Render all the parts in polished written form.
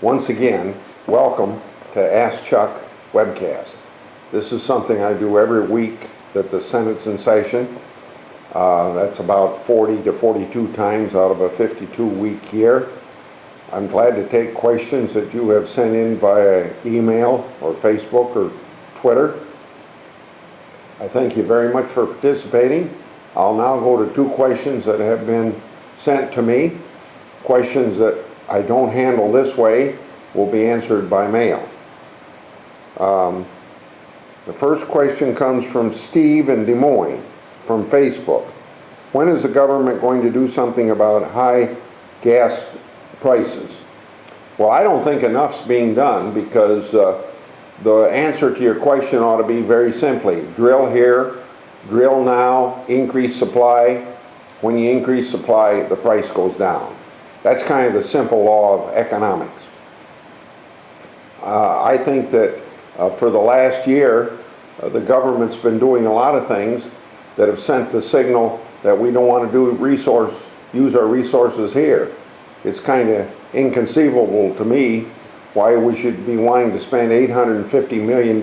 once again, welcome to Ask Chuck webcast. This is something I do every week that the Senate's in session. That's about 40 to 42 times out of a 52-week year. I'm glad to take questions that you have sent in via email or Facebook or Twitter. I thank you very much for participating. I'll now go to two questions that have been sent to me. Questions that I don't handle this way will be answered by mail. The first question comes from Steve in Des Moines from Facebook. When is the government going to do something about high gas prices? Well, I don't think enough's being done, because the answer to your question ought to be very simply: drill here, drill now, increase supply. When you increase supply, the price goes down. That's kind of the simple law of economics. I think that for the last year, the government's been doing a lot of things that have sent the signal that we don't want to use our resources here. It's kind of inconceivable to me why we should be wanting to spend $850 million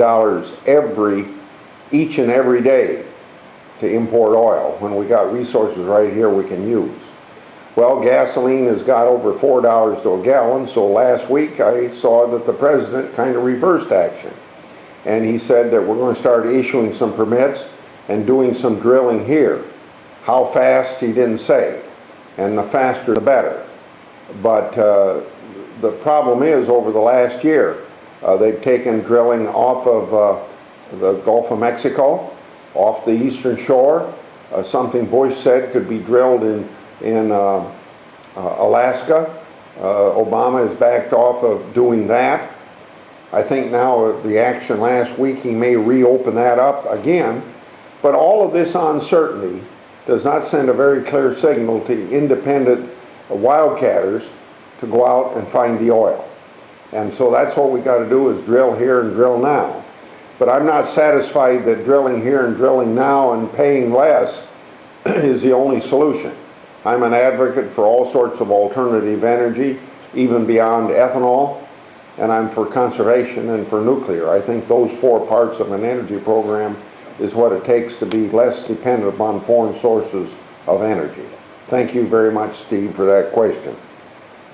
each and every day to import oil when we got resources right here we can use. Well, gasoline has got over $4 to a gallon, so last week I saw that the president kind of reversed action. And he said that we're going to start issuing some permits and doing some drilling here. How fast, he didn't say. And the faster, the better. But the problem is, over the last year, they've taken drilling off of the Gulf of Mexico, off the eastern shore. Something Bush said could be drilled in Alaska. Obama has backed off of doing that. I think now the action last week, he may reopen that up again. But all of this uncertainty does not send a very clear signal to independent wildcatters to go out and find the oil. And so that's what we got to do, is drill here and drill now. But I'm not satisfied that drilling here and drilling now and paying less is the only solution. I'm an advocate for all sorts of alternative energy, even beyond ethanol, and I'm for conservation and for nuclear. I think those four parts of an energy program is what it takes to be less dependent upon foreign sources of energy. Thank you very much, Steve, for that question.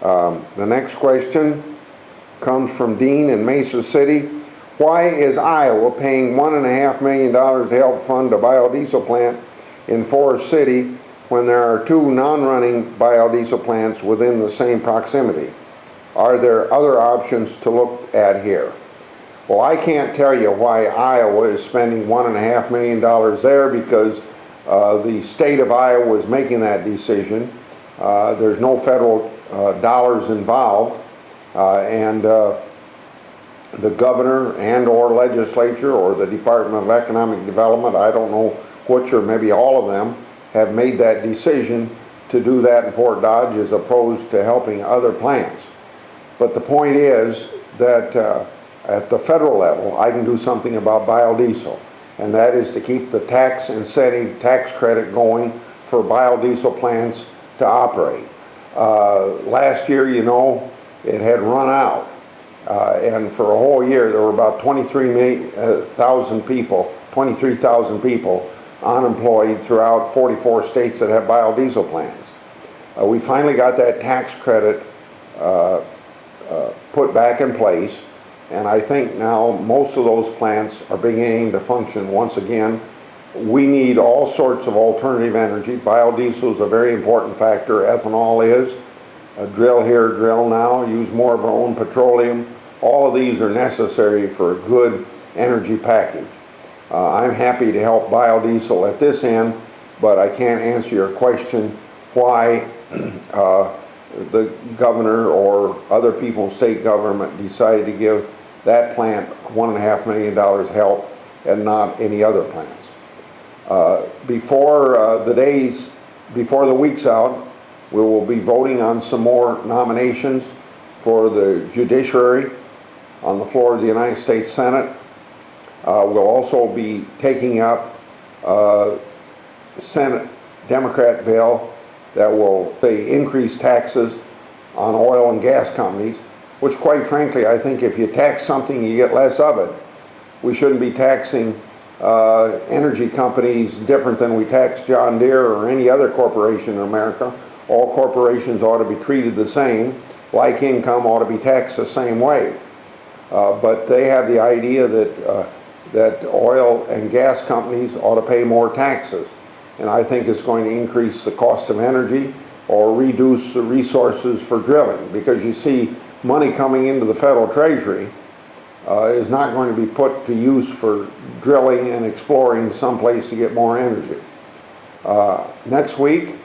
The next question comes from Dean in Mesa City. Why is Iowa paying $1.5 million to help fund a biodiesel plant in Forest City when there are two non-running biodiesel plants within the same proximity? Are there other options to look at here? Well, I can't tell you why Iowa is spending $1.5 million there, because the state of Iowa is making that decision. There's no federal dollars involved, and the governor and or legislature or the Department of Economic Development, I don't know which or maybe all of them, have made that decision to do that in Fort Dodge as opposed to helping other plants. But the point is that at the federal level, I can do something about biodiesel, and that is to keep the tax incentive, tax credit going for biodiesel plants to operate. Last year, you know, it had run out, and for a whole year there were about 23,000 people unemployed throughout 44 states that have biodiesel plants. We finally got that tax credit put back in place, and I think now most of those plants are beginning to function once again. We need all sorts of alternative energy. Biodiesel is a very important factor. Ethanol is. Drill here, drill now. Use more of our own petroleum. All of these are necessary for a good energy package. I'm happy to help biodiesel at this end, but I can't answer your question why the governor or other people in state government decided to give that plant $1.5 million help and not any other plants. Before the week's out, we will be voting on some more nominations for the judiciary on the floor of the United States Senate. We'll also be taking up a Senate Democrat bill that will increase taxes on oil and gas companies, which quite frankly, I think if you tax something, you get less of it. We shouldn't be taxing energy companies different than we tax John Deere or any other corporation in America. All corporations ought to be treated the same. Like income ought to be taxed the same way. But they have the idea that oil and gas companies ought to pay more taxes. And I think it's going to increase the cost of energy or reduce the resources for drilling, because you see money coming into the federal treasury is not going to be put to use for drilling and exploring someplace to get more energy. Next week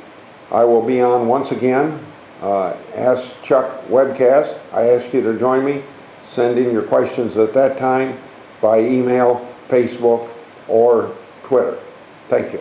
I will be on once again, Ask Chuck webcast. I ask you to join me. Send in your questions at that time by email, Facebook, or Twitter. Thank you.